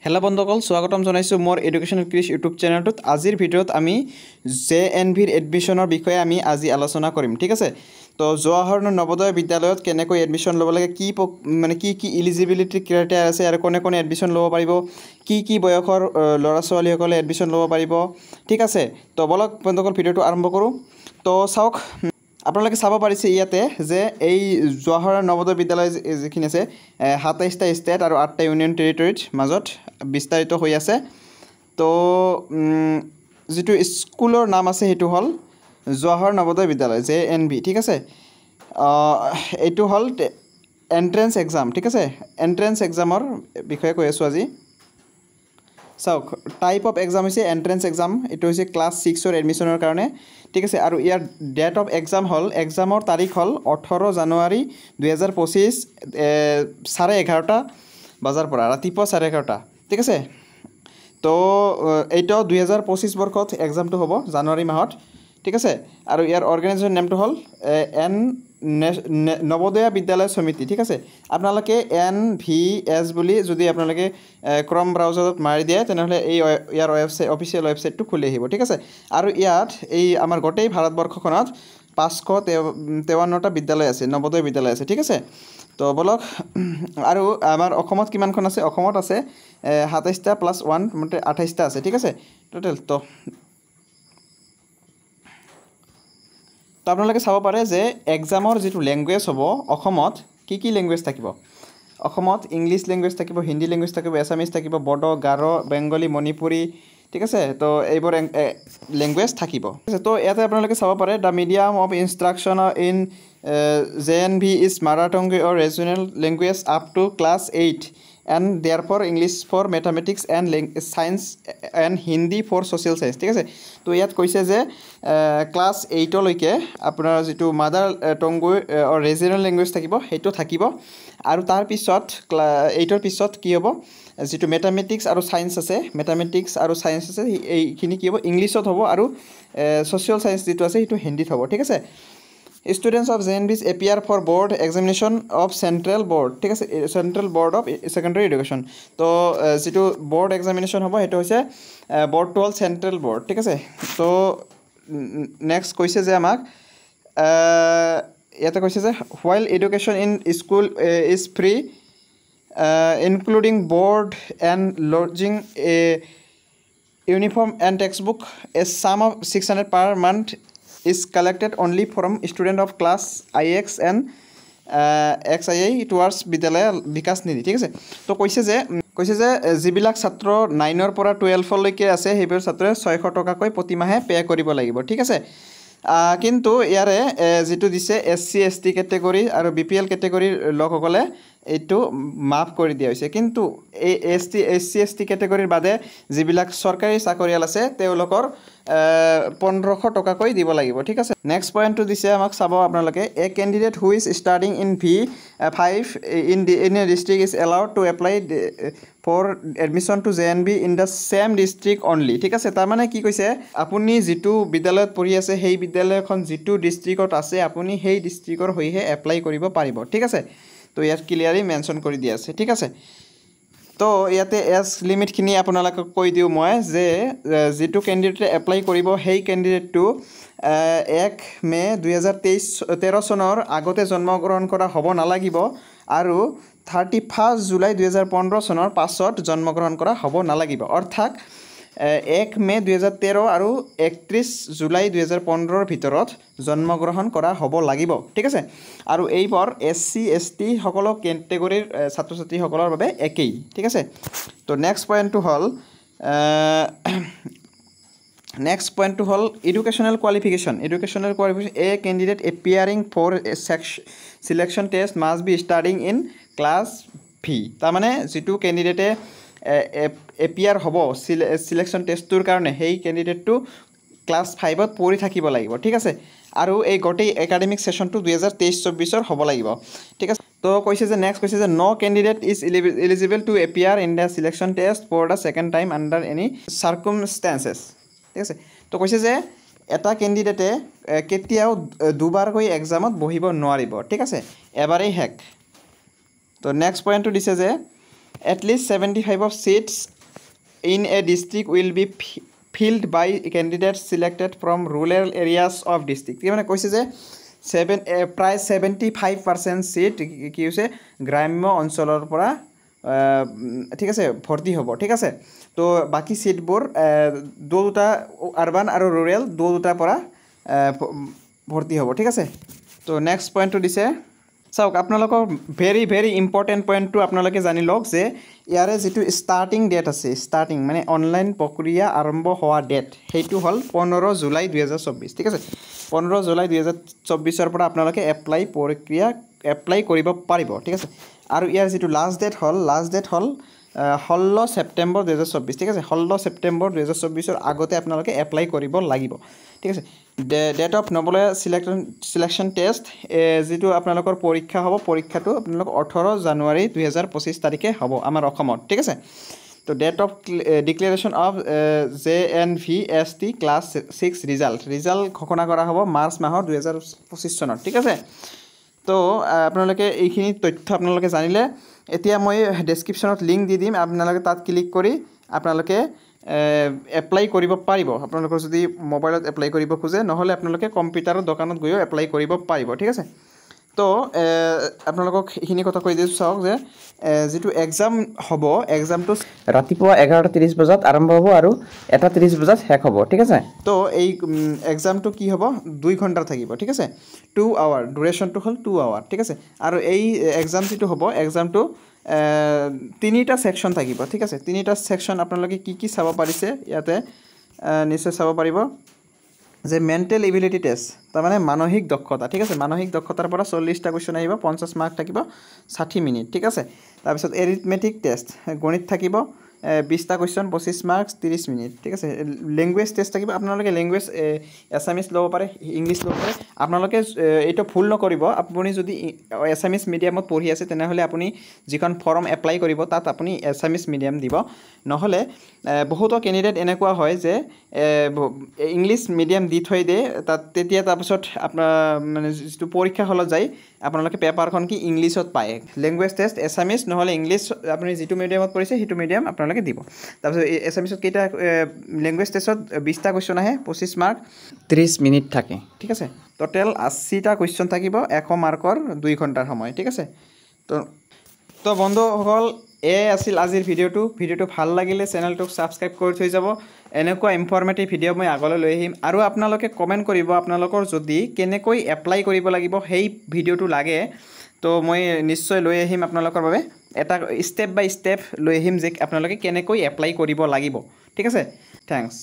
Hello' বন্ধুসকল, স্বাগতম জনাইছোঁ মোৰ এডুকেশ্যন ক্ৰিছ ইউটিউব চেনেলটোত। আজিৰ ভিডিঅ'ত আমি JNVৰ এডমিশ্যনৰ বিষয়ে আমি আজি আলোচনা কৰিম, ঠিক আছে। তো জৱাহৰলাল নৱোদয় বিদ্যালয়ত কেনেকৈ এডমিশ্যন ল'ব লাগে, কি ইলিজিবিলিটি ক্ৰাইটেৰিয়া আছে আৰু কোনে এডমিশ্যন ল'ব পাৰিব, কি বয়সৰ ল'ৰা ছোৱালীসকলে এডমিশ্যন ল'ব পাৰিব, ঠিক আছে। তো বলক বন্ধুসকল ভিডিঅ'টো আৰম্ভ কৰোঁ। তো চাওক, আপোনালোকে চাব পাৰিছে ইয়াতে যে এই জৱাহৰলাল নৱোদয় বিদ্যালয় যিখিনি আছে ২৭টা ষ্টেট আৰু ৮টা ইউনিয়ন টেৰিটৰীৰ মাজত বিস্তাৰিত হৈ আছে। তো যিটো স্কুলৰ নাম আছে সেইটো হ'ল জৱাহৰ নৱোদয় বিদ্যালয় JNV, ঠিক আছে। এইটো হ'ল এণ্ট্ৰেঞ্চ এক্সাম, ঠিক আছে। এণ্ট্ৰেঞ্চ এক্সামৰ বিষয়ে কৈ আছোঁ আজি। চাওক, টাইপ অফ এক্সাম হৈছে এণ্ট্ৰেঞ্চ এক্সাম। এইটো হৈছে ক্লাছ 6ৰ এডমিশ্যনৰ কাৰণে, ঠিক আছে। আৰু ইয়াৰ ডেট অফ এক্সাম হ'ল, এক্সামৰ তাৰিখ হ'ল 18 জানুৱাৰী 2025 11:30 বজাৰ পৰা ৰাতিপুৱা 11:30, ঠিক আছে। তো এইটো 2025 বৰ্ষত এক্সামটো হ'ব জানুৱাৰী মাহত, ঠিক আছে। আৰু ইয়াৰ অৰ্গেনাইজেশ্যন নেমটো হ'ল নৱোদয়া বিদ্যালয় সমিতি, ঠিক আছে। আপোনালোকে NVS বুলি যদি আপোনালোকে ক্ৰম ব্ৰাউজাৰত মাৰি দিয়ে তেনেহ'লে ইয়াৰ অফিচিয়েল ৱেবছাইটটো খুলি আহিব, ঠিক আছে। আৰু ইয়াত এই আমাৰ গোটেই ভাৰতবৰ্ষখনত 553টা বিদ্যালয় আছে, নৱোদয় বিদ্যালয় আছে, ঠিক আছে। তো বলক, আৰু আমাৰ অসমত কিমানখন আছে? অসমত আছে 27টা + 1 মুঠতে 28টা আছে, ঠিক আছে টোটেল। তো আপোনালোকে চাব পাৰে যে এক্সামৰ যিটো লেংগুৱেজ হ'ব, অসমত কি লেংগুৱেজ থাকিব। অসমত ইংলিছ লেংগুৱেজ থাকিব, হিন্দী লেংগুৱেজ থাকিব, এছামিজ থাকিব, বড়ো, গাৰো, বেংগলী, মণিপুৰী, ঠিক আছে। তো এইবোৰ লেংগুৱেজ থাকিব, ঠিক আছে। তো ইয়াতে আপোনালোকে চাব পাৰে the medium of instruction in JNV is mother tongue or regional language up to class 8 and thereafter English for mathematics and science and Hindi for social science, ঠিক আছে। তো ইয়াত কৈছে যে ক্লাছ 8লৈকে আপোনাৰ যিটো মাদাৰ টংগু ৰিজনেল লেংগুৱেজ থাকিব সেইটো থাকিব। আৰু তাৰপিছত 8ৰ পিছত কি হ'ব, যিটো মেথামেটিক্স আৰু ছায়েন্স আছে, এইখিনি কি হ'ব, ইংলিছত হ'ব। আৰু ছ'চিয়েল ছায়েন্স যিটো আছে সেইটো হিন্দীত হ'ব, ঠিক আছে। Students of JNVs appear for board examination of central board, ঠিক আছে, central board of secondary education. তো যিটো বৰ্ড এক্সামিনেশ্যন হ'ব সেইটো হৈছে বৰ্ডটো হ'ল চেণ্ট্ৰেল বৰ্ড, ঠিক আছে। তো নেক্সট কৈছে যে আমাক ইয়াতে কৈছে যে while education in school is free including board and lodging uniform and textbook a sum of 600 per month is collected only from student of class IX and XII towards বিদ্যালয় বিকাশ নিধি, ঠিক আছে। তো কৈছে যে যিবিলাক ছাত্ৰ 9ৰ পৰা 12লৈকে আছে সেইবোৰ ছাত্ৰই 600 টকাকৈ প্ৰতিমাহে পে' কৰিব লাগিব, ঠিক আছে। কিন্তু ইয়াৰে যিটো দিছে SC ST কেটেগৰী আৰু BPL কেটেগৰীৰ লোকসকলে এইটো মাফ কৰি দিয়া হৈছে। কিন্তু এই SC ST কেটেগৰীৰ বাদে যিবিলাক চৰকাৰী চাকৰিয়াল আছে তেওঁলোকৰ 1500 টকাকৈ দিব লাগিব, ঠিক আছে। নেক্সট পইণ্টটো দিছে আমাক, চাব আপোনালোকে, a candidate who is studying in V5 in a district is allowed to apply for admission to JNV in the same district only, ঠিক আছে। তাৰমানে কি কৈছে, আপুনি যিটো বিদ্যালয়ত পঢ়ি আছে সেই বিদ্যালয়খন যিটো ডিষ্ট্ৰিক্টত আছে আপুনি সেই ডিষ্ট্ৰিক্টৰ হৈহে এপ্লাই কৰিব পাৰিব, ঠিক আছে। তো ইয়াত ক্লিয়াৰলি মেনশ্যন কৰি দিয়া আছে, ঠিক আছে। তো ইয়াতে এজ লিমিটখিনি আপোনালোকক কৈ দিওঁ মই, যে যিটো কেণ্ডিডেটে এপ্লাই কৰিব সেই কেণ্ডিডেটটো 1 মে 2013 চনৰ আগতে জন্মগ্ৰহণ কৰা হ'ব নালাগিব আৰু 31 জুলাই 2015 চনৰ পাছত জন্মগ্ৰহণ কৰা হ'ব নালাগিব। অৰ্থাৎ 1 মে 2013 আৰু 31 জুলাই 2015ৰ ভিতৰত জন্মগ্ৰহণ কৰা হ'ব লাগিব, ঠিক আছে। আৰু এইবোৰ SC ST সকলো কেটেগৰীৰ ছাত্ৰ ছাত্ৰীসকলৰ বাবে একেই, ঠিক আছে। তো নেক্সট পইণ্টটো হ'ল educational qualification. A candidate appearing for selection test must be studying in class V। তাৰমানে যিটো কেণ্ডিডেটে এপিয়াৰ হ'ব চিলেকশ্যন টেষ্টটোৰ কাৰণে সেই কেণ্ডিডেটটো ক্লাছ 5ত পঢ়ি থাকিব লাগিব, ঠিক আছে। আৰু এই গোটেই একাডেমিক ছেশ্যনটো 2023-24 হ'ব লাগিব, ঠিক আছে। তো কৈছে যে নেক্সট কৈছে যে no' candidate is eligible to appear in the selection test for the second time under any circumstances, ঠিক আছে। তো কৈছে যে এটা কেণ্ডিডেটে কেতিয়াও দুবাৰকৈ এক্সামত বহিব নোৱাৰিব, ঠিক আছে, এবাৰেই শেষ। তো নেক্সট পইণ্টটো দিছে যে at least 75 of seats in a district will be filled by candidates selected from rural areas of district মানে কৈছে যে প্ৰায় 75% সিট কি হৈছে গ্ৰাম্য অঞ্চলৰ পৰা ঠিক আছে ভৰ্তি হ'ব ঠিক আছে তো বাকি সিটবোৰ দুটা আৰবান আৰু ৰুৰেল দুটাৰ পৰা ভৰ্তি হ'ব ঠিক আছে তো নেক্সট পইণ্টটো দিছে চাওক আপোনালোকৰ ভেৰি ইম্পৰ্টেণ্ট পইণ্টটো আপোনালোকে জানি লওক যে ইয়াৰে যেটো ষ্টাৰ্টিং ডেট আছে ষ্টাৰ্টিং মানে অনলাইন প্ৰক্ৰিয়া আৰম্ভ হোৱা ডেট সেইটো হ'ল 15 জুলাই 2024 ঠিক আছে 15 জুলাই 2024 ৰ পৰা আপোনালোকে এপ্লাই কৰিব পাৰিব ঠিক আছে আৰু ইয়াৰ যেটো লাষ্ট ডেট হ'ল 16 সেপ্টেম্বৰ 2024 ঠিক আছে 16 সেপ্টেম্বৰ 2024 ৰ আগতে আপোনালোকে এপ্লাই কৰিব লাগিব ঠিক আছে ডেট অফ নবলে সিলেকশন টেষ্ট যেটো আপোনালোকৰ পৰীক্ষা হ'ব পৰীক্ষাটো আপোনালোক 18 জানুৱাৰী 2025 তাৰিখে হ'ব আমাৰ অসমত ঠিক আছে তো date of declaration of JNVST class 6 result ঘোষণা কৰা হ'ব মাৰ্চ মাহৰ 2025 চনত ঠিক আছে তো আপোনালোকে এইখিনি তথ্য আপোনালোকে জানিলে এতিয়া মই ডেসক্ৰিপচনত লিংক দি দিম আপোনালোকে তাত ক্লিক কৰি আপোনালোকে এপ্লাই কৰিব পাৰিব আপোনালোকৰ যদি মোবাইলত এপ্লাই কৰিব খোজে নহলে আপোনালোকে কম্পিউটাৰৰ দোকানত গৈও এপ্লাই কৰিব পাৰিব ঠিক আছে তো আপোনালোকক এইখিনি কথা কৈ দিছো চাওক যে যেটো এক্সাম হ'ব এক্সামটো ৰাতিপুৱা 11:30 বজাত আৰম্ভ হ'ব আৰু 1:30 বজাত শেষ হ'ব ঠিক আছে তো এই এক্সামটো কি হ'ব 2 ঘণ্টা থাকিব ঠিক আছে 2 আৱাৰ ডিউৰেচনটো হ'ল 2 আৱাৰ ঠিক আছে আৰু এই এক্সাম যেটো হ'ব এক্সামটো তিনিটা সেকশন থাকিব ঠিক আছে তিনিটা সেকশন আপোনালোকে কি চাব পাৰিছে ইয়াতে নিশ্চয় চাব পাৰিব যে মেন্টাল এবিলিটি টেষ্ট তাৰ মানে মানসিক দক্ষতা ঠিক আছে মানসিক দক্ষতাৰ পৰা 40টা কোৱেশ্চন আহিব 50 মাৰ্ক থাকিব 60 মিনিট ঠিক আছে তাৰ পিছত এৰিথমেটিক টেষ্ট গণিত থাকিব 20টা কোৱেশ্চন 25 মাৰ্কস 30 মিনিট ঠিক আছে ল্যাঙ্গুৱেজ টেষ্ট থাকিব আপোনালোকে ল্যাঙ্গুৱেজ এছামিজ ল'ব পাৰে ইংলিশ ল'ব পাৰে আপোনালোকে এইটো ভুল নকৰিব আপুনি যদি এছামিজ মিডিয়ামত পঢ়ি আছে তেনেহলে আপুনি যিখন ফৰ্ম এপ্লাই কৰিব তাত আপুনি এছামিজ মিডিয়াম দিব নহলে বহুত ক্যান্ডিডেট এনেকুৱা হয় যে ইংলিশ মিডিয়াম দি থৈ দে তাত তেতিয়া তাৰ পিছত আপোনাৰ মানে যেটো পৰীক্ষা হলত যায় আপোনালোকে পেপাৰখন কি ইংলিশত পায় ল্যাঙ্গুৱেজ টেষ্ট এছামিজ নহলে ইংলিশ আপুনি যেটো মিডিয়ামত পঢ়িছে হেতু মিডিয়াম আপোনালোকে দিব তাৰ পিছত এছামিজত কেইটা ল্যাঙ্গুৱেজ টেষ্টত 20টা কোৱেশ্চন আহে 25 মাৰ্ক 30 মিনিট থাকে ঠিক আছে টোটাল 80টা কোৱেশ্চন থাকিব 100 মাৰ্কৰ 2 ঘণ্টাৰ সময় ঠিক আছে তো বন্ধুসকল আছিল আজিৰ ভিডিওটো ভাল লাগিলে চেনেলটোক সাবস্ক্ৰাইব কৰি থৈ যাব এনেকুৱা ইনফৰমেটিভ ভিডিও মই আগলৈ লৈ আহিম আৰু আপোনালোকে কমেন্ট কৰিব আপোনালোকৰ যদি কেনেকৈ এপ্লাই কৰিব লাগিব সেই ভিডিওটো লাগে তো মই নিশ্চয় লৈ আহিম আপোনালোকৰ বাবে এটা স্টেপ বাই স্টেপ লৈ আহিম যে আপোনালোকে কেনেকৈ এপ্লাই কৰিব লাগিব ঠিক আছে থ্যাঙ্কস